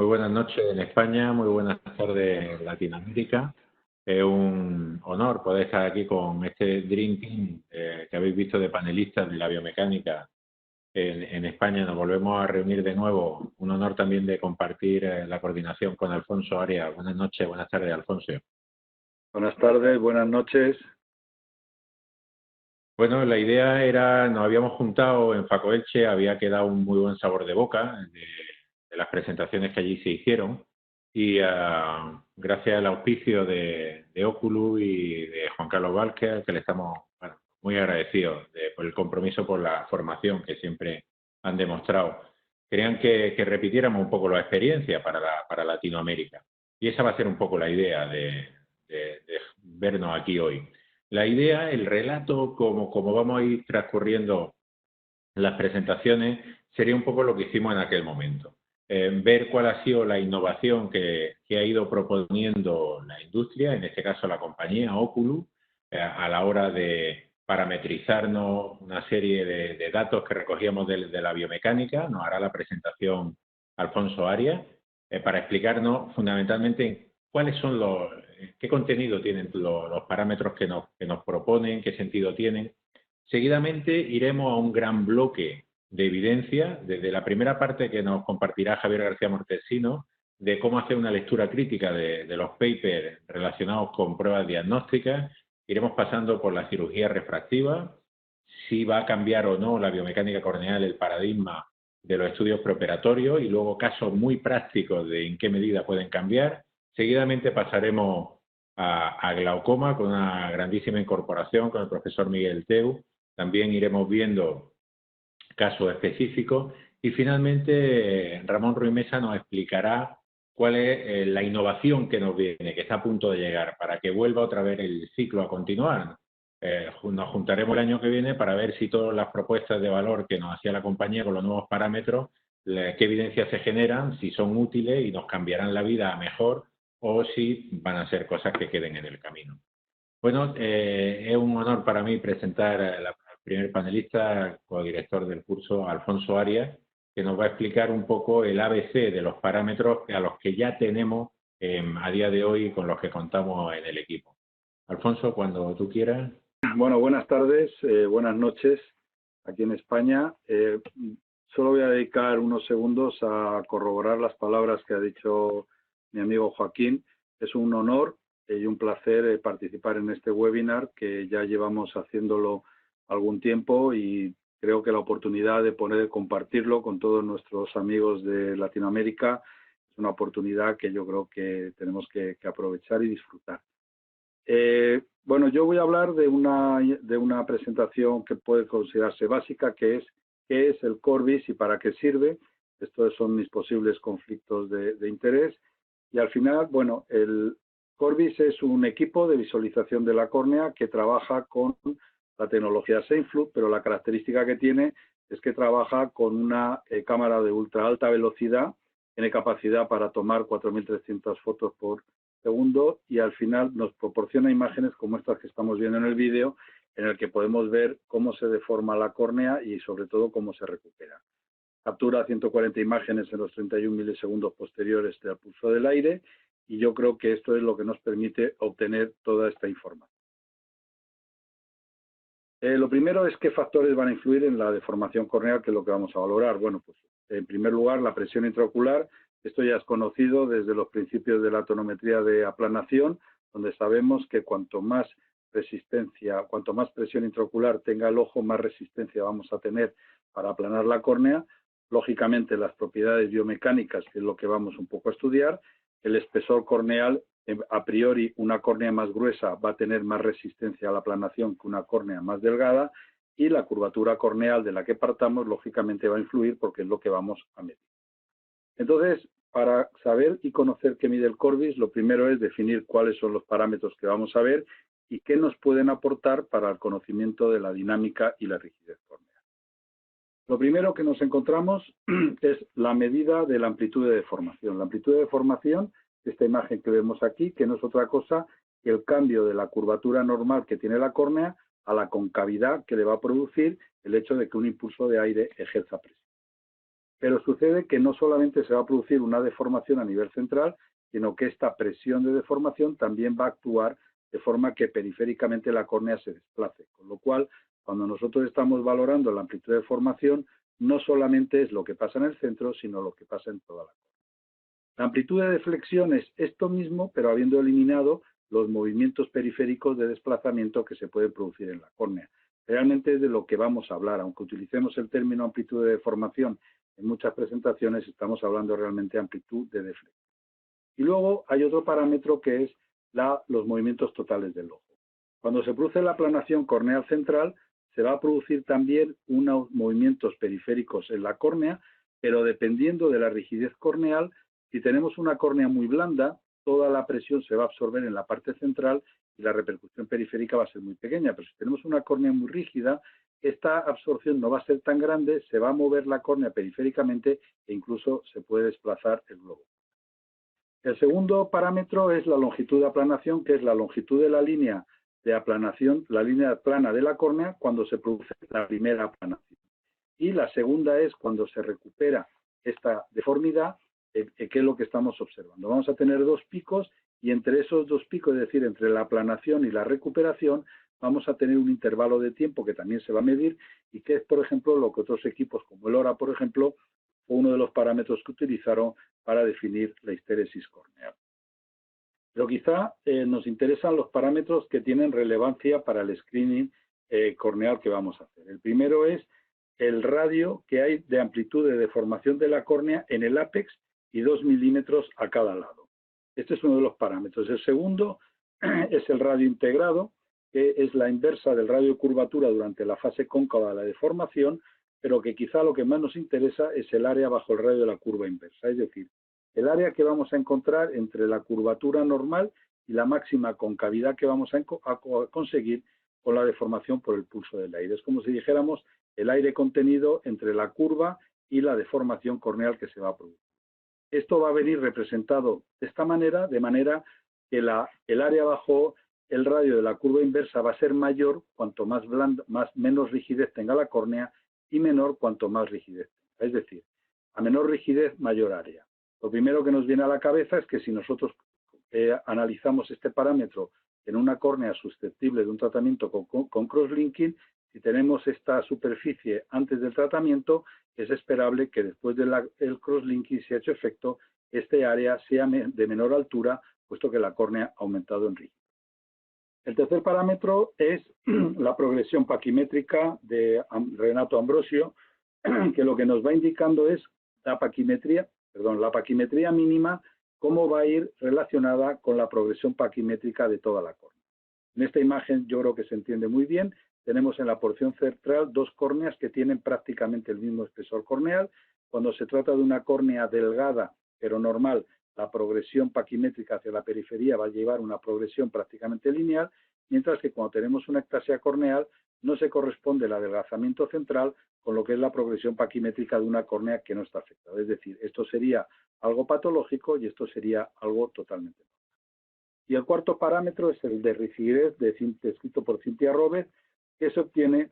Muy buenas noches en España, muy buenas tardes en Latinoamérica. Es un honor poder estar aquí con este Dream Team que habéis visto de panelistas de la biomecánica en España. Nos volvemos a reunir de nuevo. Un honor también de compartir la coordinación con Alfonso Arias. Buenas noches, buenas tardes, Alfonso. Buenas tardes, buenas noches. Bueno, la idea era, nos habíamos juntado en Faco Elche, había quedado un muy buen sabor de boca de las presentaciones que allí se hicieron y gracias al auspicio de Oculus y de Juan Carlos Vázquez, que le estamos muy agradecidos por el compromiso por la formación que siempre han demostrado. Querían que repitiéramos un poco la experiencia para Latinoamérica y esa va a ser un poco la idea de vernos aquí hoy. La idea, el relato, como vamos a ir transcurriendo las presentaciones, sería un poco lo que hicimos en aquel momento. Ver cuál ha sido la innovación que ha ido proponiendo la industria, en este caso la compañía Oculus, a la hora de parametrizarnos una serie de datos que recogíamos de la biomecánica. Nos hará la presentación Alfonso Arias para explicarnos fundamentalmente cuáles son qué contenido tienen los parámetros que nos proponen, qué sentido tienen. Seguidamente iremos a un gran bloque de evidencia, desde la primera parte que nos compartirá Javier García Mortesino, de cómo hacer una lectura crítica de los papers relacionados con pruebas diagnósticas. Iremos pasando por la cirugía refractiva, si va a cambiar o no la biomecánica corneal, el paradigma de los estudios preoperatorios y luego casos muy prácticos de en qué medida pueden cambiar. Seguidamente pasaremos a glaucoma con una grandísima incorporación con el profesor Miguel Teu. También iremos viendo casos específicos y finalmente Ramón Ruiz Mesa nos explicará cuál es la innovación que nos viene, que está a punto de llegar, para que vuelva otra vez el ciclo a continuar. Nos juntaremos el año que viene para ver si todas las propuestas de valor que nos hacía la compañía con los nuevos parámetros, qué evidencias se generan, si son útiles y nos cambiarán la vida a mejor o si van a ser cosas que queden en el camino. Bueno, es un honor para mí presentar al primer panelista, codirector del curso, Alfonso Arias, que nos va a explicar un poco el ABC de los parámetros a los que ya tenemos a día de hoy y con los que contamos en el equipo. Alfonso, cuando tú quieras. Bueno, buenas tardes, buenas noches aquí en España. Solo voy a dedicar unos segundos a corroborar las palabras que ha dicho mi amigo Joaquín. Es un honor y un placer participar en este webinar que ya llevamos haciéndolo algún tiempo y creo que la oportunidad de compartirlo con todos nuestros amigos de Latinoamérica es una oportunidad que yo creo que tenemos que aprovechar y disfrutar. Bueno, yo voy a hablar de una presentación que puede considerarse básica, que es qué es el Corbis y para qué sirve. Estos son mis posibles conflictos de interés. Y al final, bueno, el Corbis es un equipo de visualización de la córnea que trabaja con la tecnología SafeLook, pero la característica que tiene es que trabaja con una cámara de ultra alta velocidad, tiene capacidad para tomar 4.300 fotos por segundo y al final nos proporciona imágenes como estas que estamos viendo en el vídeo, en el que podemos ver cómo se deforma la córnea y sobre todo cómo se recupera. Captura 140 imágenes en los 31 milisegundos posteriores del pulso del aire y yo creo que esto es lo que nos permite obtener toda esta información. Lo primero es qué factores van a influir en la deformación corneal, que es lo que vamos a valorar. Bueno, pues en primer lugar la presión intraocular. Esto ya es conocido desde los principios de la tonometría de aplanación, donde sabemos que cuanto más resistencia, cuanto más presión intraocular tenga el ojo, más resistencia vamos a tener para aplanar la córnea. Lógicamente, las propiedades biomecánicas, que es lo que vamos un poco a estudiar, el espesor corneal, a priori una córnea más gruesa va a tener más resistencia a la aplanación que una córnea más delgada y la curvatura corneal de la que partamos, lógicamente va a influir porque es lo que vamos a medir. Entonces, para saber y conocer qué mide el Corbis, lo primero es definir cuáles son los parámetros que vamos a ver y qué nos pueden aportar para el conocimiento de la dinámica y la rigidez corneal. Lo primero que nos encontramos es la medida de la amplitud de deformación. La amplitud de deformación, esta imagen que vemos aquí, que no es otra cosa que el cambio de la curvatura normal que tiene la córnea a la concavidad que le va a producir el hecho de que un impulso de aire ejerza presión. Pero sucede que no solamente se va a producir una deformación a nivel central, sino que esta presión de deformación también va a actuar de forma que periféricamente la córnea se desplace. Con lo cual, cuando nosotros estamos valorando la amplitud de deformación, no solamente es lo que pasa en el centro, sino lo que pasa en toda la córnea. La amplitud de deflexión es esto mismo, pero habiendo eliminado los movimientos periféricos de desplazamiento que se pueden producir en la córnea. Realmente es de lo que vamos a hablar, aunque utilicemos el término amplitud de deformación en muchas presentaciones, estamos hablando realmente de amplitud de deflexión. Y luego hay otro parámetro que es los movimientos totales del ojo. Cuando se produce la aplanación corneal central, se va a producir también unos movimientos periféricos en la córnea, pero dependiendo de la rigidez corneal, si tenemos una córnea muy blanda, toda la presión se va a absorber en la parte central y la repercusión periférica va a ser muy pequeña. Pero si tenemos una córnea muy rígida, esta absorción no va a ser tan grande, se va a mover la córnea periféricamente e incluso se puede desplazar el globo. El segundo parámetro es la longitud de aplanación, que es la longitud de la línea de aplanación, la línea plana de la córnea cuando se produce la primera aplanación. Y la segunda es cuando se recupera esta deformidad, que es lo que estamos observando. Vamos a tener dos picos y entre esos dos picos, es decir, entre la aplanación y la recuperación, vamos a tener un intervalo de tiempo que también se va a medir y que es, por ejemplo, lo que otros equipos como el ORA, por ejemplo, fue uno de los parámetros que utilizaron para definir la histéresis corneal. Pero quizá nos interesan los parámetros que tienen relevancia para el screening corneal que vamos a hacer. El primero es el radio que hay de amplitud de deformación de la córnea en el ápex y 2 milímetros a cada lado. Este es uno de los parámetros. El segundo es el radio integrado, que es la inversa del radio de curvatura durante la fase cóncava de la deformación, pero que quizá lo que más nos interesa es el área bajo el radio de la curva inversa, es decir, el área que vamos a encontrar entre la curvatura normal y la máxima concavidad que vamos a conseguir con la deformación por el pulso del aire. Es como si dijéramos el aire contenido entre la curva y la deformación corneal que se va a producir. Esto va a venir representado de esta manera, de manera que el área bajo el radio de la curva inversa va a ser mayor cuanto más menos rigidez tenga la córnea y menor cuanto más rigidez tenga. Es decir, a menor rigidez, mayor área. Lo primero que nos viene a la cabeza es que si nosotros analizamos este parámetro en una córnea susceptible de un tratamiento con crosslinking, si tenemos esta superficie antes del tratamiento, es esperable que después del crosslinking, si ha hecho efecto, este área sea de menor altura, puesto que la córnea ha aumentado en rigidez. El tercer parámetro es la progresión paquimétrica de Renato Ambrosio, que lo que nos va indicando es la paquimetría mínima, cómo va a ir relacionada con la progresión paquimétrica de toda la córnea. En esta imagen yo creo que se entiende muy bien. Tenemos en la porción central dos córneas que tienen prácticamente el mismo espesor corneal. Cuando se trata de una córnea delgada pero normal, la progresión paquimétrica hacia la periferia va a llevar una progresión prácticamente lineal, mientras que cuando tenemos una ectasia corneal no se corresponde el adelgazamiento central con lo que es la progresión paquimétrica de una córnea que no está afectada. Es decir, esto sería algo patológico y esto sería algo totalmente normal. Y el cuarto parámetro es el de rigidez descrito por Cynthia Roberts, que se obtiene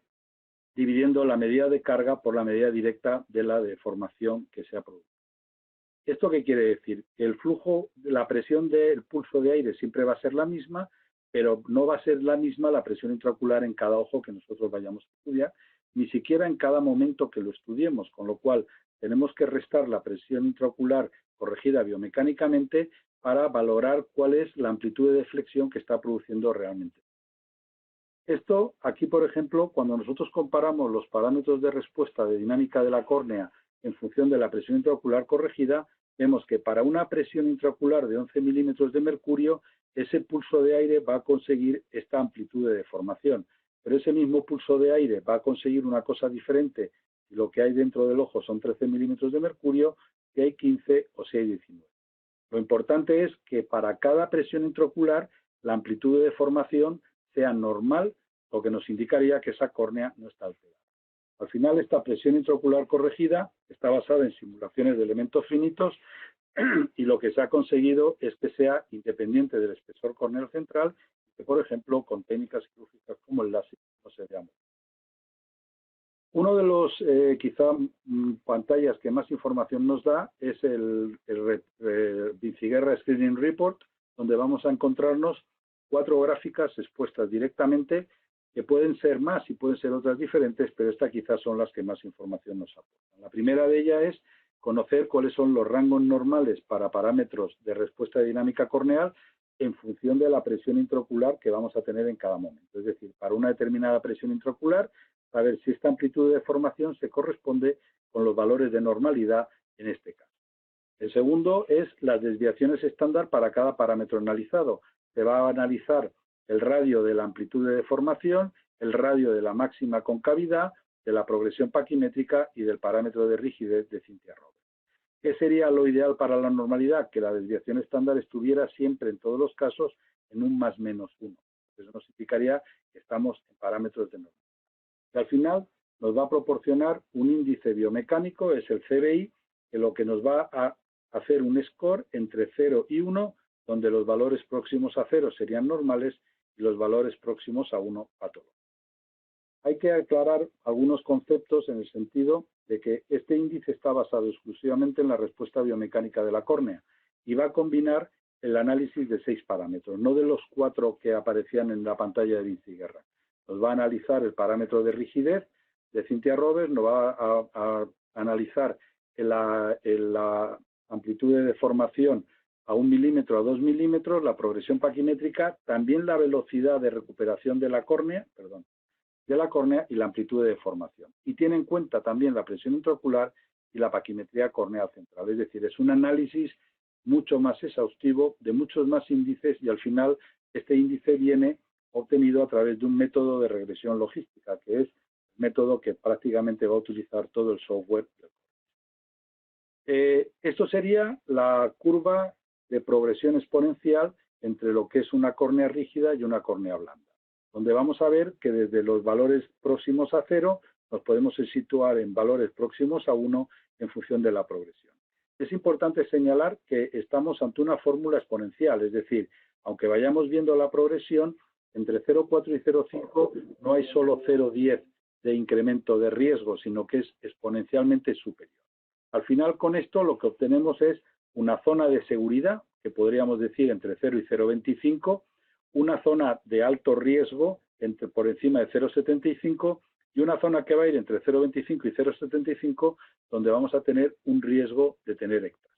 dividiendo la medida de carga por la medida directa de la deformación que se ha producido. ¿Esto qué quiere decir? Que el flujo, la presión del pulso de aire siempre va a ser la misma, pero no va a ser la misma la presión intraocular en cada ojo que nosotros vayamos a estudiar, ni siquiera en cada momento que lo estudiemos, con lo cual tenemos que restar la presión intraocular corregida biomecánicamente para valorar cuál es la amplitud de deflexión que está produciendo realmente. Esto, aquí por ejemplo, cuando nosotros comparamos los parámetros de respuesta de dinámica de la córnea en función de la presión intraocular corregida, vemos que para una presión intraocular de 11 milímetros de mercurio, ese pulso de aire va a conseguir esta amplitud de deformación. Pero ese mismo pulso de aire va a conseguir una cosa diferente si lo que hay dentro del ojo son 13 milímetros de mercurio, si hay 15 o si hay 19. Lo importante es que para cada presión intraocular la amplitud de deformación sea normal, lo que nos indicaría que esa córnea no está alterada. Al final, esta presión intraocular corregida está basada en simulaciones de elementos finitos y lo que se ha conseguido es que sea independiente del espesor corneal central, que por ejemplo con técnicas quirúrgicas como el láser no se vea. Uno de los quizá pantallas que más información nos da es el Vinciguerra Screening Report, donde vamos a encontrarnos 4 gráficas expuestas directamente, que pueden ser más y pueden ser otras diferentes, pero estas quizás son las que más información nos aportan. La primera de ellas es conocer cuáles son los rangos normales para parámetros de respuesta dinámica corneal en función de la presión intraocular que vamos a tener en cada momento. Es decir, para una determinada presión intraocular, a ver si esta amplitud de deformación se corresponde con los valores de normalidad en este caso. El segundo es las desviaciones estándar para cada parámetro analizado. Se va a analizar el radio de la amplitud de deformación, el radio de la máxima concavidad, de la progresión paquimétrica y del parámetro de rigidez de Cynthia-Roberts. ¿Qué sería lo ideal para la normalidad? Que la desviación estándar estuviera siempre, en todos los casos, en un más menos 1. Eso nos significaría que estamos en parámetros de normalidad. Y al final nos va a proporcionar un índice biomecánico, es el CBI, que lo que nos va a hacer un score entre 0 y 1, donde los valores próximos a 0 serían normales y los valores próximos a 1 patológicos. Hay que aclarar algunos conceptos en el sentido de que este índice está basado exclusivamente en la respuesta biomecánica de la córnea y va a combinar el análisis de 6 parámetros, no de los 4 que aparecían en la pantalla de Vinciguerra. Nos va a analizar el parámetro de rigidez de Cynthia-Roberts, nos va a analizar la amplitud de deformación a 1 milímetro a 2 milímetros, la progresión paquimétrica, también la velocidad de recuperación de la córnea, y la amplitud de deformación. Y tiene en cuenta también la presión intraocular y la paquimetría corneal central. Es decir, es un análisis mucho más exhaustivo de muchos más índices y al final este índice viene obtenido a través de un método de regresión logística, que es el método que prácticamente va a utilizar todo el software. Esto sería la curva de progresión exponencial entre lo que es una córnea rígida y una córnea blanda, donde vamos a ver que desde los valores próximos a 0 nos podemos situar en valores próximos a 1 en función de la progresión. Es importante señalar que estamos ante una fórmula exponencial, es decir, aunque vayamos viendo la progresión, entre 0,4 y 0,5 no hay solo 0,10 de incremento de riesgo, sino que es exponencialmente superior. Al final, con esto lo que obtenemos es una zona de seguridad, que podríamos decir entre 0 y 0,25, una zona de alto riesgo por encima de 0,75 y una zona que va a ir entre 0,25 y 0,75 donde vamos a tener un riesgo de tener ectasia.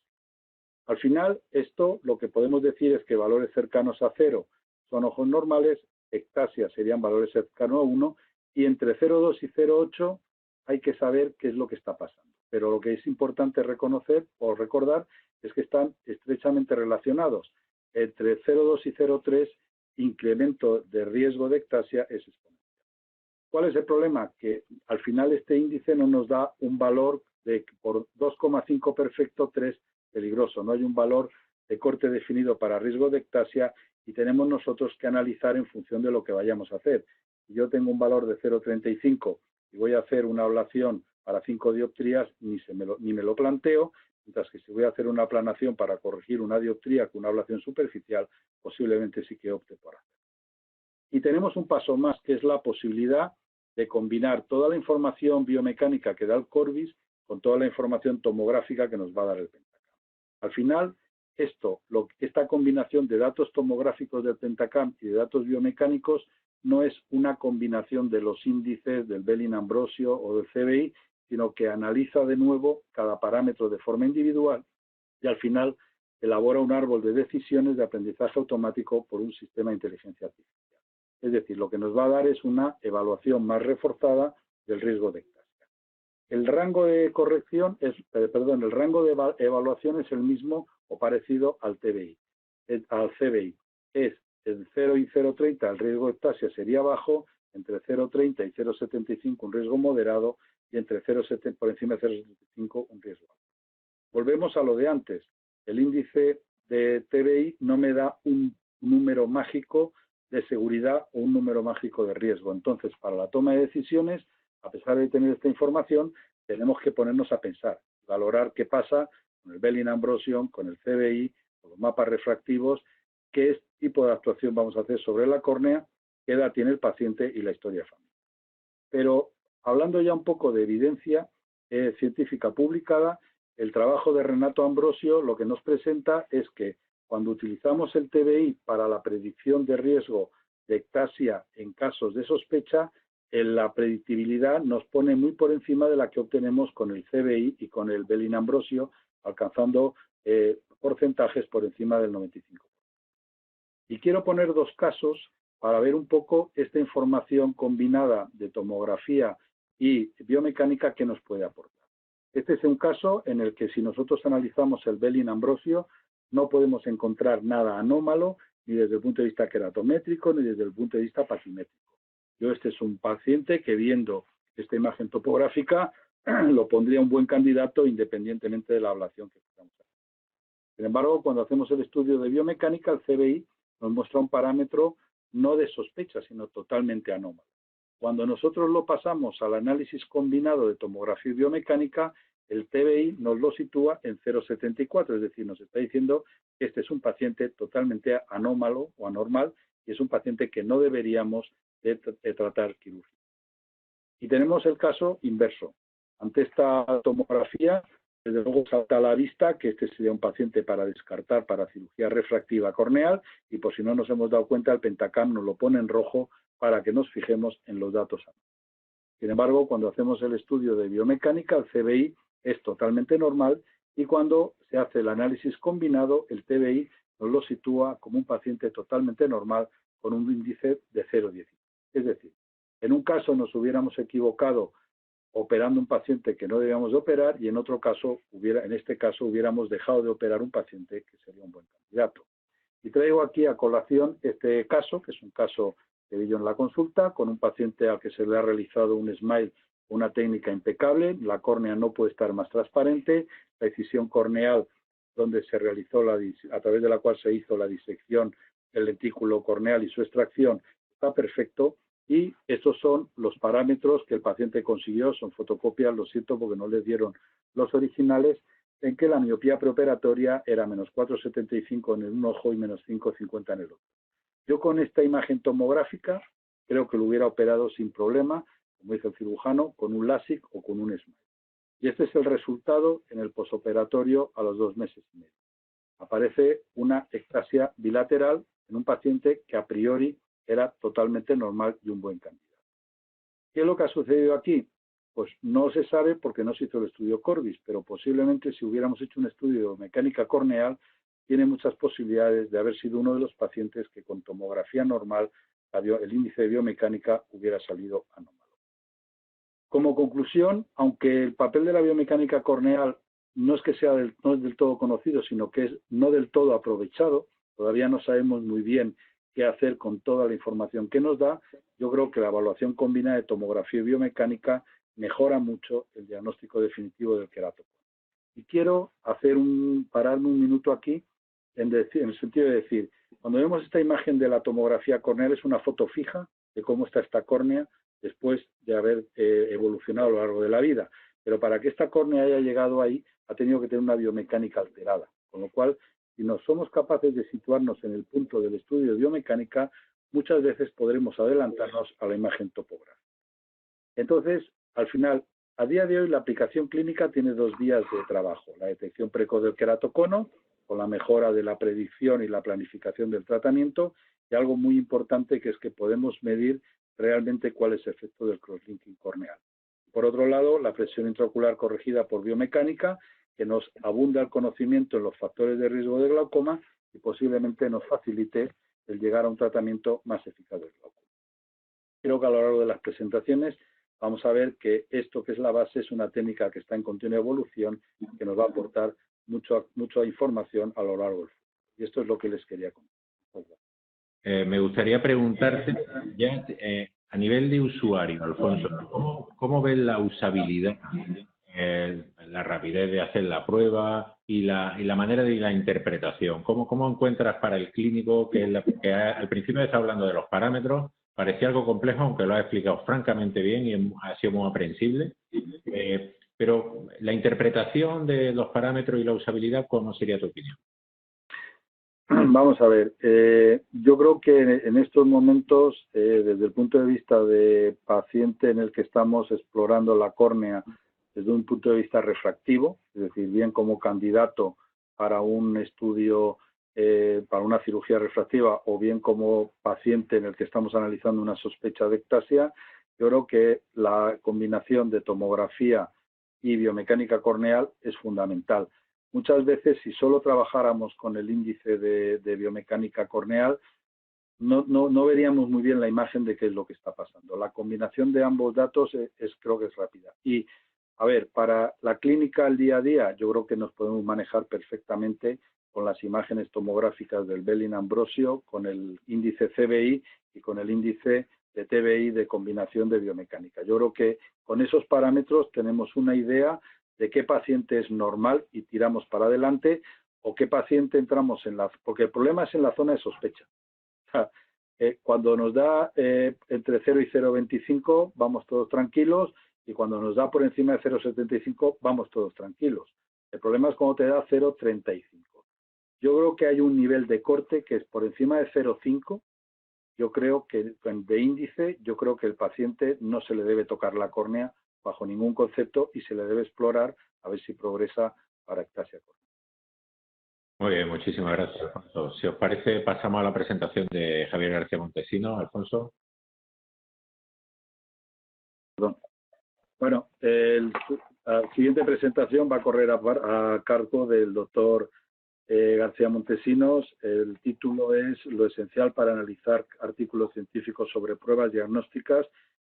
Al final, esto lo que podemos decir es que valores cercanos a 0 son ojos normales, ectasia serían valores cercanos a 1 y entre 0,2 y 0,8 hay que saber qué es lo que está pasando. Pero lo que es importante reconocer o recordar es que están estrechamente relacionados. Entre 0,2 y 0,3 incremento de riesgo de ectasia es exponencial. ¿Cuál es el problema? Que al final este índice no nos da un valor de por 2,5 perfecto, 3 peligroso. No hay un valor de corte definido para riesgo de ectasia y tenemos nosotros que analizar en función de lo que vayamos a hacer. Si yo tengo un valor de 0,35 y voy a hacer una ablación para 5 dioptrías, ni me lo planteo, mientras que si voy a hacer una aplanación para corregir una dioptría con una ablación superficial, posiblemente sí que opte por hacerlo. Y tenemos un paso más, que es la posibilidad de combinar toda la información biomecánica que da el Corbis con toda la información tomográfica que nos va a dar el Pentacam. Al final, esta combinación de datos tomográficos del Pentacam y de datos biomecánicos no es una combinación de los índices del Belin-Ambrosio o del CBI, sino que analiza de nuevo cada parámetro de forma individual y al final elabora un árbol de decisiones de aprendizaje automático por un sistema de inteligencia artificial. Es decir, lo que nos va a dar es una evaluación más reforzada del riesgo de ectasia. El rango de corrección el rango de evaluación es el mismo o parecido al TBI, al CBI. Es en 0 y 0,30 el riesgo de ectasia sería bajo, entre 0,30 y 0,75 un riesgo moderado y entre 0,7 por encima de 0,75 un riesgo alto. Volvemos a lo de antes. El índice de TBI no me da un número mágico de seguridad o un número mágico de riesgo. Entonces, para la toma de decisiones, a pesar de tener esta información, tenemos que ponernos a pensar, valorar qué pasa con el Belin-Ambrosio, con el CBI, con los mapas refractivos, qué tipo de actuación vamos a hacer sobre la córnea, qué edad tiene el paciente y la historia familiar. Pero hablando ya un poco de evidencia científica publicada, el trabajo de Renato Ambrosio lo que nos presenta es que cuando utilizamos el TBI para la predicción de riesgo de ectasia en casos de sospecha, la predictibilidad nos pone muy por encima de la que obtenemos con el CBI y con el Belin-Ambrosio, alcanzando porcentajes por encima del 95%. Y quiero poner dos casos para ver un poco esta información combinada de tomografía y biomecánica que nos puede aportar. Este es un caso en el que si nosotros analizamos el Belin-Ambrosio no podemos encontrar nada anómalo ni desde el punto de vista queratométrico ni desde el punto de vista paquimétrico. Este es un paciente que viendo esta imagen topográfica lo pondría un buen candidato independientemente de la ablación que estamos haciendo. Sin embargo, cuando hacemos el estudio de biomecánica, el CBI nos muestra un parámetro no de sospecha, sino totalmente anómalo. Cuando nosotros lo pasamos al análisis combinado de tomografía y biomecánica, el TBI nos lo sitúa en 0,74, es decir, nos está diciendo que este es un paciente totalmente anómalo o anormal y es un paciente que no deberíamos de tratar quirúrgico. Y tenemos el caso inverso. Ante esta tomografía, desde luego salta a la vista que este sería un paciente para descartar para cirugía refractiva corneal y por si no nos hemos dado cuenta, el Pentacam nos lo pone en rojo para que nos fijemos en los datos. Sin embargo, cuando hacemos el estudio de biomecánica, el CBI es totalmente normal y cuando se hace el análisis combinado, el TBI nos lo sitúa como un paciente totalmente normal con un índice de 0,10. Es decir, en un caso nos hubiéramos equivocado operando un paciente que no debíamos de operar y en otro caso, en este caso, hubiéramos dejado de operar un paciente que sería un buen candidato. Y traigo aquí a colación este caso, que es un caso que vi yo en la consulta, con un paciente al que se le ha realizado un SMILE, una técnica impecable, la córnea no puede estar más transparente, la excisión corneal donde se realizó a través de la cual se hizo la disección del lentículo corneal y su extracción está perfecto y estos son los parámetros que el paciente consiguió, son fotocopias, lo siento porque no les dieron los originales, en que la miopía preoperatoria era menos 4,75 en un ojo y menos 5,50 en el otro. Yo con esta imagen tomográfica creo que lo hubiera operado sin problema, como dice el cirujano, con un LASIK o con un SMILE. Y este es el resultado en el posoperatorio a los 2 meses y medio. Aparece una ectasia bilateral en un paciente que a priori era totalmente normal y un buen candidato. ¿Qué es lo que ha sucedido aquí? Pues no se sabe porque no se hizo el estudio Corbis, pero posiblemente si hubiéramos hecho un estudio de mecánica corneal, tiene muchas posibilidades de haber sido uno de los pacientes que con tomografía normal el índice de biomecánica hubiera salido anómalo. Como conclusión, aunque el papel de la biomecánica corneal no es que no es del todo conocido, sino que es no del todo aprovechado, todavía no sabemos muy bien qué hacer con toda la información que nos da, yo creo que la evaluación combinada de tomografía y biomecánica mejora mucho el diagnóstico definitivo del queratocono. Y quiero pararme un minuto aquí en el sentido de decir, cuando vemos esta imagen de la tomografía corneal es una foto fija de cómo está esta córnea después de haber evolucionado a lo largo de la vida. Pero para que esta córnea haya llegado ahí, ha tenido que tener una biomecánica alterada. Con lo cual, si no somos capaces de situarnos en el punto del estudio de biomecánica, muchas veces podremos adelantarnos a la imagen topográfica. Entonces, al final, a día de hoy, la aplicación clínica tiene 2 vías de trabajo. La detección precoz del queratocono, con la mejora de la predicción y la planificación del tratamiento, y algo muy importante que es que podemos medir realmente cuál es el efecto del crosslinking corneal. Por otro lado, la presión intraocular corregida por biomecánica, que nos abunda el conocimiento en los factores de riesgo de glaucoma y posiblemente nos facilite el llegar a un tratamiento más eficaz del glaucoma. Creo que a lo largo de las presentaciones vamos a ver que esto que es la base es una técnica que está en continua evolución y que nos va a aportar mucha información a lo largo del futuro. Y esto es lo que les quería contar. Me gustaría preguntarte, ya a nivel de usuario, Alfonso, ¿cómo ves la usabilidad, la rapidez de hacer la prueba y la manera de la interpretación? ¿Cómo encuentras para el clínico que al principio está hablando de los parámetros? Parecía algo complejo, aunque lo ha explicado francamente bien y ha sido muy aprensible. Pero la interpretación de los parámetros y la usabilidad, ¿cómo sería tu opinión? Vamos a ver, yo creo que en estos momentos, desde el punto de vista de paciente en el que estamos explorando la córnea desde un punto de vista refractivo, es decir, bien como candidato para un estudio, para una cirugía refractiva, o bien como paciente en el que estamos analizando una sospecha de ectasia, yo creo que la combinación de tomografía y biomecánica corneal es fundamental. Muchas veces, si solo trabajáramos con el índice de biomecánica corneal, no veríamos muy bien la imagen de qué es lo que está pasando. La combinación de ambos datos creo que es rápida. Y, a ver, para la clínica al día a día, yo creo que nos podemos manejar perfectamente con las imágenes tomográficas del Belin-Ambrosio, con el índice CBI y con el índice de TBI de combinación de biomecánica. Yo creo que con esos parámetros tenemos una idea de qué paciente es normal y tiramos para adelante, o qué paciente entramos en la... Porque el problema es en la zona de sospecha. Cuando nos da entre 0 y 0,25 vamos todos tranquilos, y cuando nos da por encima de 0,75 vamos todos tranquilos. El problema es cuando te da 0,35. Yo creo que hay un nivel de corte que es por encima de 0,5. Yo creo que de índice, yo creo que el paciente no se le debe tocar la córnea bajo ningún concepto y se le debe explorar a ver si progresa para ectasia córnea. Muy bien, muchísimas gracias, Alfonso. Si os parece, pasamos a la presentación de Javier García Montesino. Alfonso. Perdón. Bueno, la siguiente presentación va a correr a cargo del doctor García Montesinos. El título es Lo esencial para analizar artículos científicos sobre pruebas diagnósticas.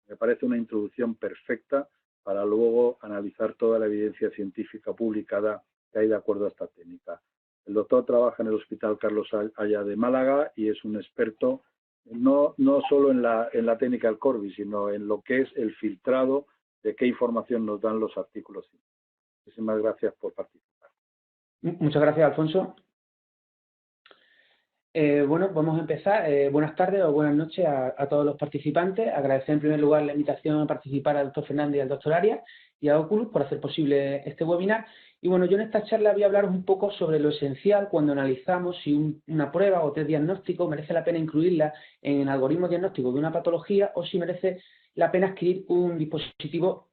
Me parece una introducción perfecta para luego analizar toda la evidencia científica publicada que hay de acuerdo a esta técnica. El doctor trabaja en el Hospital Carlos Haya de Málaga y es un experto no solo en la técnica del Corby, sino en lo que es el filtrado de qué información nos dan los artículos. Muchísimas gracias por participar. Muchas gracias, Alfonso. Bueno, vamos a empezar. Buenas tardes o buenas noches a todos los participantes. Agradecer en primer lugar la invitación a participar al doctor Fernández y al doctor Arias y a Oculus por hacer posible este webinar. Y bueno, yo en esta charla voy a hablaros un poco sobre lo esencial cuando analizamos si una prueba o test diagnóstico merece la pena incluirla en el algoritmo diagnóstico de una patología, o si merece la pena adquirir un dispositivo.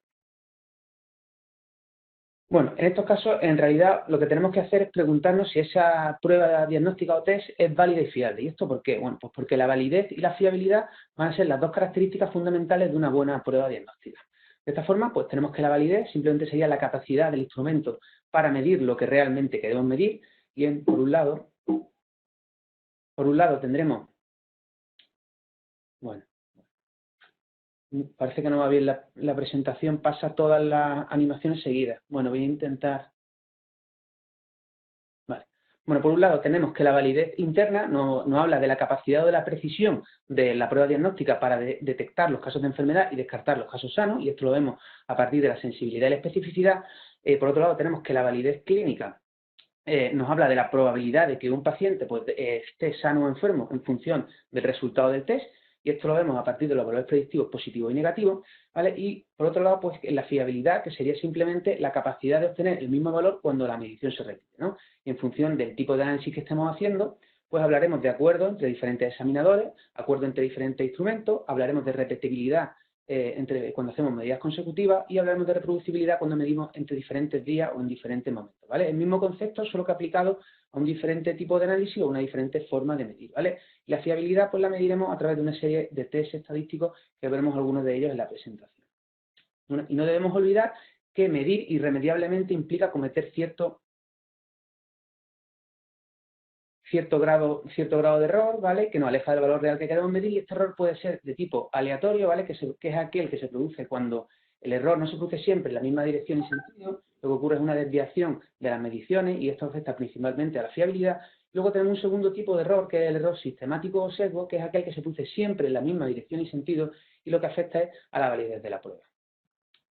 Bueno, en estos casos, en realidad, lo que tenemos que hacer es preguntarnos si esa prueba diagnóstica o test es válida y fiable. ¿Y esto por qué? Bueno, pues porque la validez y la fiabilidad van a ser las dos características fundamentales de una buena prueba diagnóstica. De esta forma, pues tenemos que la validez simplemente sería la capacidad del instrumento para medir lo que realmente queremos medir. Bien, por un lado tendremos, bueno, parece que no va bien la presentación, pasa todas las animaciones seguidas. Bueno, voy a intentar. Vale. Bueno, por un lado tenemos que la validez interna nos habla de la capacidad o de la precisión de la prueba diagnóstica para detectar los casos de enfermedad y descartar los casos sanos, y esto lo vemos a partir de la sensibilidad y la especificidad. Por otro lado tenemos que la validez clínica nos habla de la probabilidad de que un paciente pues, esté sano o enfermo en función del resultado del test, y esto lo vemos a partir de los valores predictivos positivos y negativos, ¿vale? Y por otro lado, pues la fiabilidad, que sería simplemente la capacidad de obtener el mismo valor cuando la medición se repite, ¿no? Y en función del tipo de análisis que estemos haciendo, pues hablaremos de acuerdo entre diferentes examinadores, acuerdo entre diferentes instrumentos, hablaremos de repetibilidad cuando hacemos medidas consecutivas, y hablaremos de reproducibilidad cuando medimos entre diferentes días o en diferentes momentos, ¿vale? El mismo concepto, solo que aplicado a un diferente tipo de análisis o una diferente forma de medir, ¿vale? Y la fiabilidad pues la mediremos a través de una serie de test estadísticos que veremos algunos de ellos en la presentación. Y no debemos olvidar que medir irremediablemente implica cometer cierto grado de error, ¿vale? Que nos aleja del valor real que queremos medir, y este error puede ser de tipo aleatorio, ¿vale? Que es aquel que se produce cuando el error no se produce siempre en la misma dirección y sentido. Lo que ocurre es una desviación de las mediciones, y esto afecta principalmente a la fiabilidad. Luego tenemos un segundo tipo de error, que es el error sistemático o sesgo, que es aquel que se produce siempre en la misma dirección y sentido, y lo que afecta es a la validez de la prueba.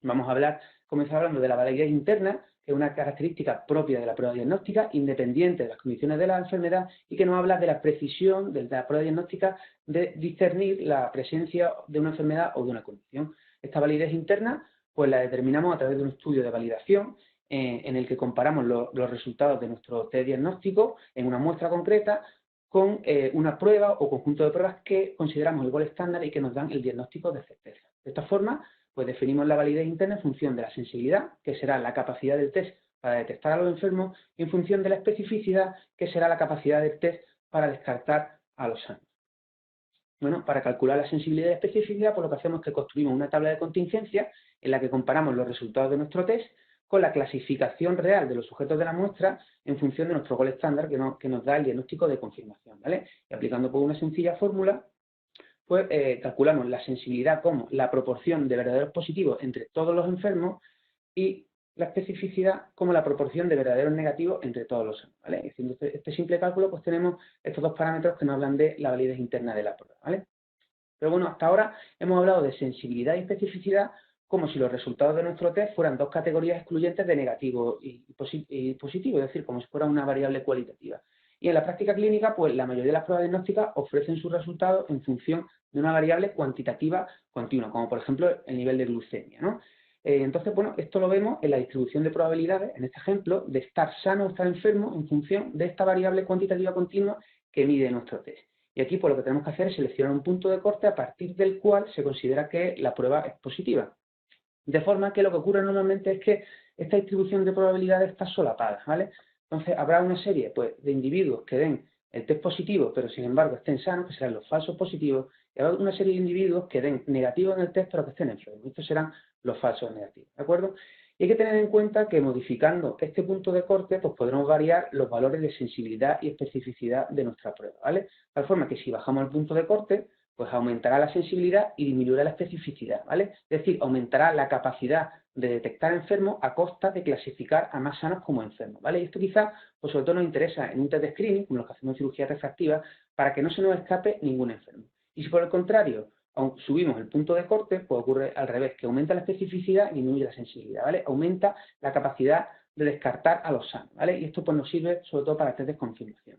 Vamos a comenzar hablando de la validez interna, que es una característica propia de la prueba diagnóstica, independiente de las condiciones de la enfermedad, y que nos habla de la precisión de la prueba diagnóstica de discernir la presencia de una enfermedad o de una condición. Esta validez interna pues la determinamos a través de un estudio de validación en el que comparamos los resultados de nuestro test diagnóstico en una muestra concreta con una prueba o conjunto de pruebas que consideramos el gold estándar y que nos dan el diagnóstico de certeza. De esta forma, pues definimos la validez interna en función de la sensibilidad, que será la capacidad del test para detectar a los enfermos, y en función de la especificidad, que será la capacidad del test para descartar a los sanos. Bueno, para calcular la sensibilidad y especificidad, pues lo que hacemos es que construimos una tabla de contingencia en la que comparamos los resultados de nuestro test con la clasificación real de los sujetos de la muestra en función de nuestro gold estándar que nos da el diagnóstico de confirmación, ¿vale? Y aplicando por una sencilla fórmula, pues calculamos la sensibilidad como la proporción de verdaderos positivos entre todos los enfermos y la especificidad como la proporción de verdaderos negativos entre todos los sanos, ¿vale? Haciendo este simple cálculo, pues tenemos estos dos parámetros que nos hablan de la validez interna de la prueba, ¿vale? Pero bueno, hasta ahora hemos hablado de sensibilidad y especificidad como si los resultados de nuestro test fueran dos categorías excluyentes de negativo y positivo, es decir, como si fuera una variable cualitativa. Y en la práctica clínica, pues la mayoría de las pruebas diagnósticas ofrecen sus resultados en función de una variable cuantitativa continua, como por ejemplo el nivel de glucemia, ¿no? Entonces, bueno, esto lo vemos en la distribución de probabilidades, en este ejemplo, de estar sano o estar enfermo en función de esta variable cuantitativa continua que mide nuestro test. Y aquí, pues lo que tenemos que hacer es seleccionar un punto de corte a partir del cual se considera que la prueba es positiva. De forma que lo que ocurre normalmente es que esta distribución de probabilidades está solapada, ¿vale? Entonces, habrá una serie pues, de individuos que den el test positivo, pero sin embargo estén sanos, que serán los falsos positivos, y habrá una serie de individuos que den negativo en el test, pero que estén enfermos. Estos serán los falsos negativos, ¿de acuerdo? Y hay que tener en cuenta que modificando este punto de corte, pues podremos variar los valores de sensibilidad y especificidad de nuestra prueba, ¿vale? De tal forma que si bajamos el punto de corte, pues aumentará la sensibilidad y disminuirá la especificidad, ¿vale? Es decir, aumentará la capacidad de detectar enfermos a costa de clasificar a más sanos como enfermos, ¿vale? Y esto quizás, pues sobre todo nos interesa en un test de screening, como los que hacemos en cirugía refractiva, para que no se nos escape ningún enfermo. Y si por el contrario subimos el punto de corte, pues ocurre al revés, que aumenta la especificidad y disminuye la sensibilidad, ¿vale? Aumenta la capacidad de descartar a los sanos, ¿vale? Y esto pues nos sirve sobre todo para test de confirmación.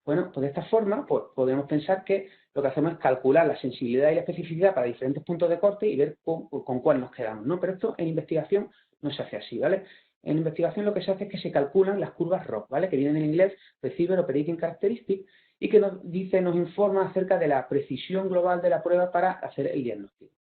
Bueno, pues de esta forma pues, podemos pensar que lo que hacemos es calcular la sensibilidad y la especificidad para diferentes puntos de corte y ver con cuál nos quedamos, ¿no? Pero esto en investigación no se hace así, ¿vale? En investigación lo que se hace es que se calculan las curvas ROC, ¿vale? Que vienen en inglés, Receiver Operating Characteristic, y que nos informa acerca de la precisión global de la prueba para hacer el diagnóstico.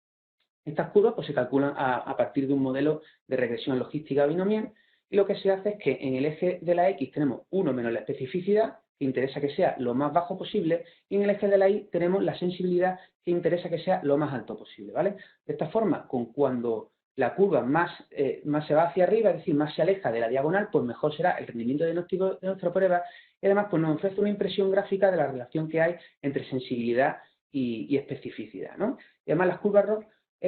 Estas curvas pues, se calculan a partir de un modelo de regresión logística binomial, y lo que se hace es que en el eje de la X tenemos 1 menos la especificidad, que interesa que sea lo más bajo posible, y en el eje de la Y tenemos la sensibilidad, que interesa que sea lo más alto posible, ¿vale? De esta forma, cuando la curva más se va hacia arriba, es decir, más se aleja de la diagonal, pues mejor será el rendimiento diagnóstico de nuestra prueba, y además pues nos ofrece una impresión gráfica de la relación que hay entre sensibilidad y especificidad, ¿no? Y además las curvas ROC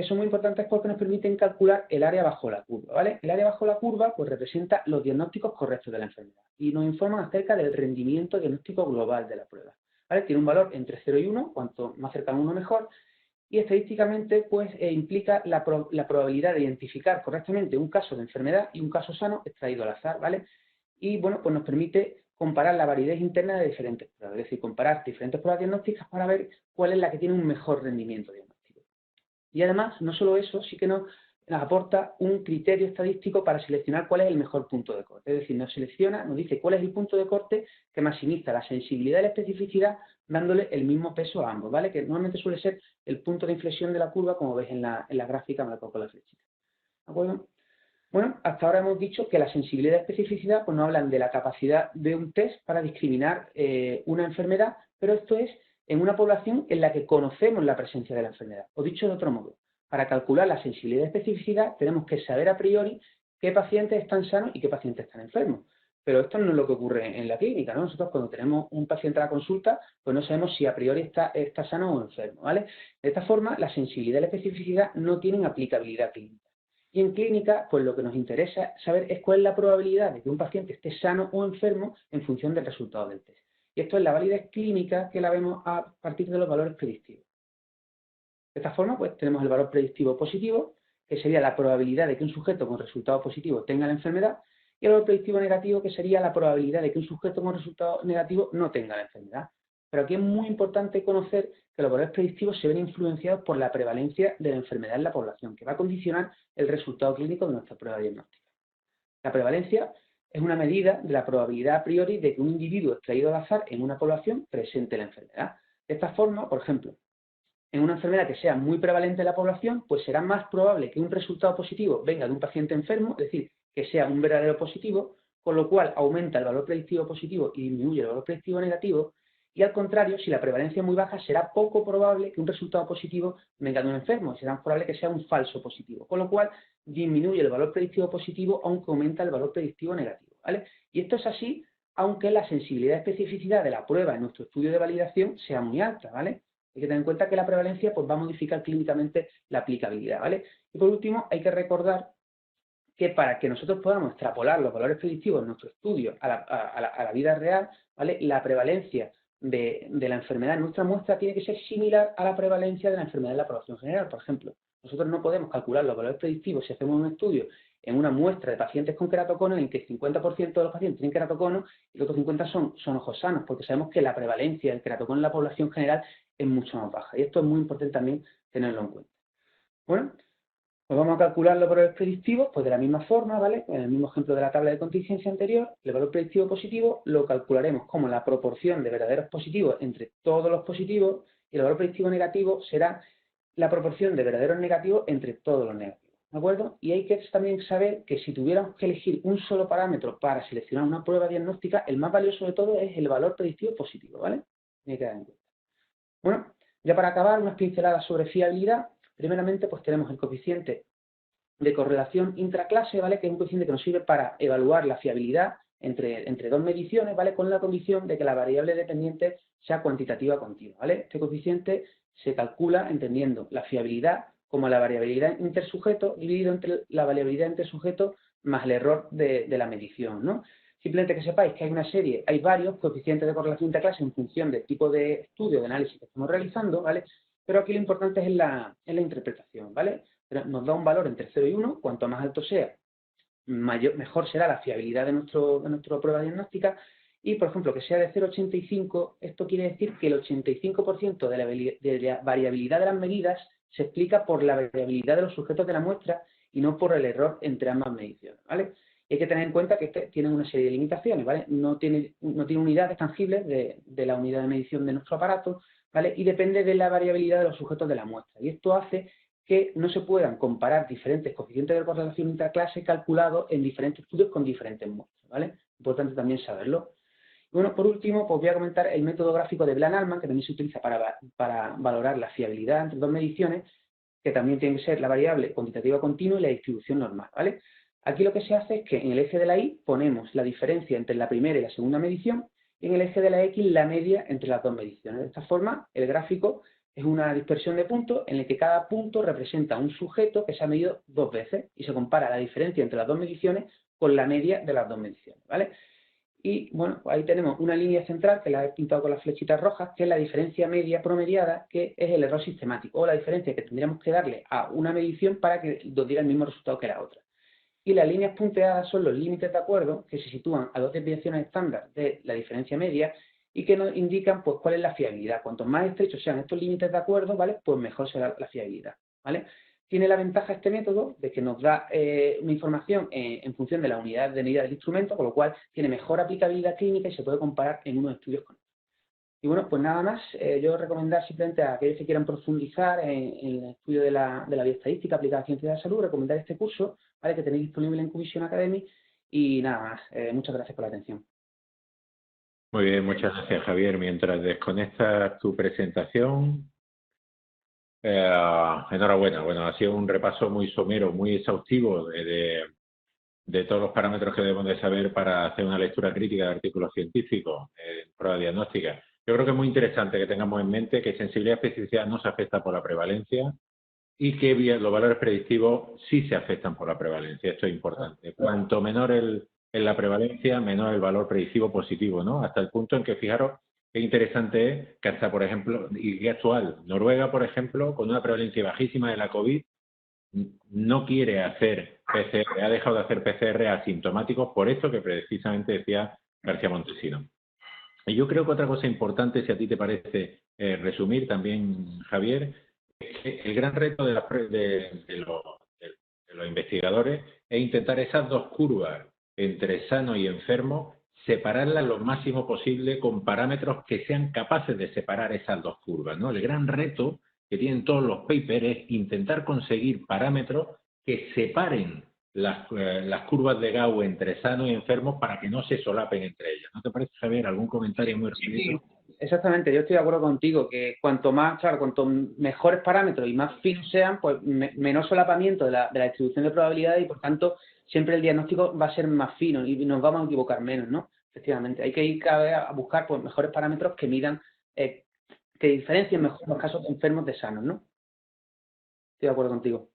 son muy importantes porque nos permiten calcular el área bajo la curva, ¿vale? El área bajo la curva pues representa los diagnósticos correctos de la enfermedad y nos informan acerca del rendimiento diagnóstico global de la prueba, ¿vale? Tiene un valor entre 0 y 1, cuanto más cercano a 1 mejor, y estadísticamente pues implica la probabilidad de identificar correctamente un caso de enfermedad y un caso sano extraído al azar, ¿vale? Y bueno, pues nos permite comparar la validez interna de diferentes pruebas, es decir, comparar diferentes pruebas diagnósticas para ver cuál es la que tiene un mejor rendimiento diagnóstico. Y además, no solo eso, sí que nos aporta un criterio estadístico para seleccionar cuál es el mejor punto de corte. Es decir, nos dice cuál es el punto de corte que maximiza la sensibilidad y la especificidad, dándole el mismo peso a ambos, ¿vale? Que normalmente suele ser el punto de inflexión de la curva, como veis en la gráfica marcado con la flechita. ¿De acuerdo? Bueno, hasta ahora hemos dicho que la sensibilidad y especificidad pues, nos hablan de la capacidad de un test para discriminar una enfermedad, pero esto es en una población en la que conocemos la presencia de la enfermedad. O dicho de otro modo, para calcular la sensibilidad y especificidad tenemos que saber a priori qué pacientes están sanos y qué pacientes están enfermos. Pero esto no es lo que ocurre en la clínica, ¿no? Nosotros cuando tenemos un paciente a la consulta, pues no sabemos si a priori está sano o enfermo, ¿vale? De esta forma, la sensibilidad y la especificidad no tienen aplicabilidad clínica. Y en clínica, pues lo que nos interesa saber es cuál es la probabilidad de que un paciente esté sano o enfermo en función del resultado del test. Y esto es la validez clínica que la vemos a partir de los valores predictivos. De esta forma, pues tenemos el valor predictivo positivo, que sería la probabilidad de que un sujeto con resultado positivo tenga la enfermedad, y el valor predictivo negativo, que sería la probabilidad de que un sujeto con resultado negativo no tenga la enfermedad. Pero aquí es muy importante conocer que los valores predictivos se ven influenciados por la prevalencia de la enfermedad en la población, que va a condicionar el resultado clínico de nuestra prueba diagnóstica. La prevalencia es una medida de la probabilidad a priori de que un individuo extraído al azar en una población presente la enfermedad. De esta forma, por ejemplo, en una enfermedad que sea muy prevalente en la población, pues será más probable que un resultado positivo venga de un paciente enfermo, es decir, que sea un verdadero positivo, con lo cual aumenta el valor predictivo positivo y disminuye el valor predictivo negativo, y al contrario, si la prevalencia es muy baja, será poco probable que un resultado positivo venga de un enfermo, será más probable que sea un falso positivo, con lo cual disminuye el valor predictivo positivo, aunque aumenta el valor predictivo negativo, ¿vale? Y esto es así, aunque la sensibilidad y especificidad de la prueba en nuestro estudio de validación sea muy alta, ¿vale? Hay que tener en cuenta que la prevalencia pues, va a modificar clínicamente la aplicabilidad, ¿vale? Y por último, hay que recordar que para que nosotros podamos extrapolar los valores predictivos en nuestro estudio a la vida real, ¿vale? La prevalencia de la enfermedad en nuestra muestra tiene que ser similar a la prevalencia de la enfermedad en la población general. Por ejemplo, nosotros no podemos calcular los valores predictivos si hacemos un estudio en una muestra de pacientes con queratocono en el que el 50% de los pacientes tienen queratocono y los otros 50% son ojos sanos, porque sabemos que la prevalencia del queratocono en la población general es mucho más baja. Y esto es muy importante también tenerlo en cuenta. Bueno, pues vamos a calcular los valores predictivos, pues de la misma forma, ¿vale? En el mismo ejemplo de la tabla de contingencia anterior, el valor predictivo positivo lo calcularemos como la proporción de verdaderos positivos entre todos los positivos y el valor predictivo negativo será la proporción de verdaderos negativos entre todos los negativos, ¿de acuerdo? Y hay que también saber que si tuviéramos que elegir un solo parámetro para seleccionar una prueba diagnóstica, el más valioso de todo es el valor predictivo positivo, ¿vale? Hay que dar en cuenta. Bueno, ya para acabar, unas pinceladas sobre fiabilidad. Primeramente, pues tenemos el coeficiente de correlación intraclase, ¿vale? Que es un coeficiente que nos sirve para evaluar la fiabilidad entre dos mediciones, ¿vale? Con la condición de que la variable dependiente sea cuantitativa continua, ¿vale? Este coeficiente se calcula entendiendo la fiabilidad como la variabilidad intersujeto dividido entre la variabilidad intersujeto más el error de la medición, ¿no? Simplemente que sepáis que hay varios coeficientes de correlación interclase en función del tipo de estudio, de análisis que estamos realizando, ¿vale? Pero aquí lo importante es la interpretación, ¿vale? Nos da un valor entre 0 y 1, cuanto más alto sea, mejor será la fiabilidad de nuestra prueba diagnóstica, y por ejemplo que sea de 0,85, esto quiere decir que el 85% de la variabilidad de las medidas se explica por la variabilidad de los sujetos de la muestra y no por el error entre ambas mediciones, ¿vale? Y hay que tener en cuenta que este tiene una serie de limitaciones, ¿vale? No tiene unidades tangibles de la unidad de medición de nuestro aparato, ¿vale? Y depende de la variabilidad de los sujetos de la muestra. Y esto hace que no se puedan comparar diferentes coeficientes de correlación interclase calculados en diferentes estudios con diferentes muestras, ¿vale? Importante también saberlo. Y bueno, por último, pues voy a comentar el método gráfico de Bland-Altman, que también se utiliza para valorar la fiabilidad entre dos mediciones, que también tiene que ser la variable cuantitativa continua y la distribución normal, ¿vale? Aquí lo que se hace es que en el eje de la Y ponemos la diferencia entre la primera y la segunda medición, y en el eje de la X la media entre las dos mediciones. De esta forma, el gráfico es una dispersión de puntos en el que cada punto representa un sujeto que se ha medido dos veces y se compara la diferencia entre las dos mediciones con la media de las dos mediciones, ¿vale? Y bueno, ahí tenemos una línea central que la he pintado con las flechitas rojas, que es la diferencia media promediada, que es el error sistemático, o la diferencia que tendríamos que darle a una medición para que nos diera el mismo resultado que la otra. Y las líneas punteadas son los límites de acuerdo que se sitúan a dos desviaciones estándar de la diferencia media y que nos indican pues cuál es la fiabilidad. Cuanto más estrechos sean estos límites de acuerdo, ¿vale? Pues mejor será la fiabilidad, ¿vale? Tiene la ventaja este método de que nos da una información en función de la unidad de medida del instrumento, con lo cual tiene mejor aplicabilidad clínica y se puede comparar en unos estudios con otros. Y bueno, pues nada más, yo recomendar simplemente a aquellos que quieran profundizar en el estudio de la bioestadística aplicada a ciencias de la salud, recomendar este curso, ¿vale? Que tenéis disponible en Cuvision Academy. Y nada más, muchas gracias por la atención. Muy bien, muchas gracias, Javier. Mientras desconectas tu presentación, enhorabuena. Bueno, ha sido un repaso muy somero, muy exhaustivo de todos los parámetros que debemos de saber para hacer una lectura crítica de artículos científicos en prueba diagnóstica. Yo creo que es muy interesante que tengamos en mente que sensibilidad y especificidad no se afecta por la prevalencia y que los valores predictivos sí se afectan por la prevalencia. Esto es importante. Cuanto menor la prevalencia, menor el valor predictivo positivo, ¿no? Hasta el punto en que, fijaros, qué interesante es que hasta, por ejemplo, y qué actual, Noruega, por ejemplo, con una prevalencia bajísima de la COVID, no quiere hacer PCR, ha dejado de hacer PCR asintomáticos por esto que precisamente decía García Montesino. Y yo creo que otra cosa importante, si a ti te parece resumir también, Javier, es que el gran reto de los investigadores es intentar esas dos curvas entre sanos y enfermos, separarlas lo máximo posible con parámetros que sean capaces de separar esas dos curvas, ¿no? El gran reto que tienen todos los papers es intentar conseguir parámetros que separen las curvas de Gauss entre sanos y enfermos para que no se solapen entre ellas. ¿No te parece, Javier? ¿Algún comentario muy rapidito? Sí, exactamente, yo estoy de acuerdo contigo, que cuanto más, claro, cuanto mejores parámetros y más finos sean, pues menor solapamiento de la distribución de probabilidades y, por tanto, siempre el diagnóstico va a ser más fino y nos vamos a equivocar menos, ¿no? Efectivamente, hay que ir cada vez a buscar pues mejores parámetros que midan, que diferencien mejor los casos de enfermos de sanos, ¿no? Estoy de acuerdo contigo.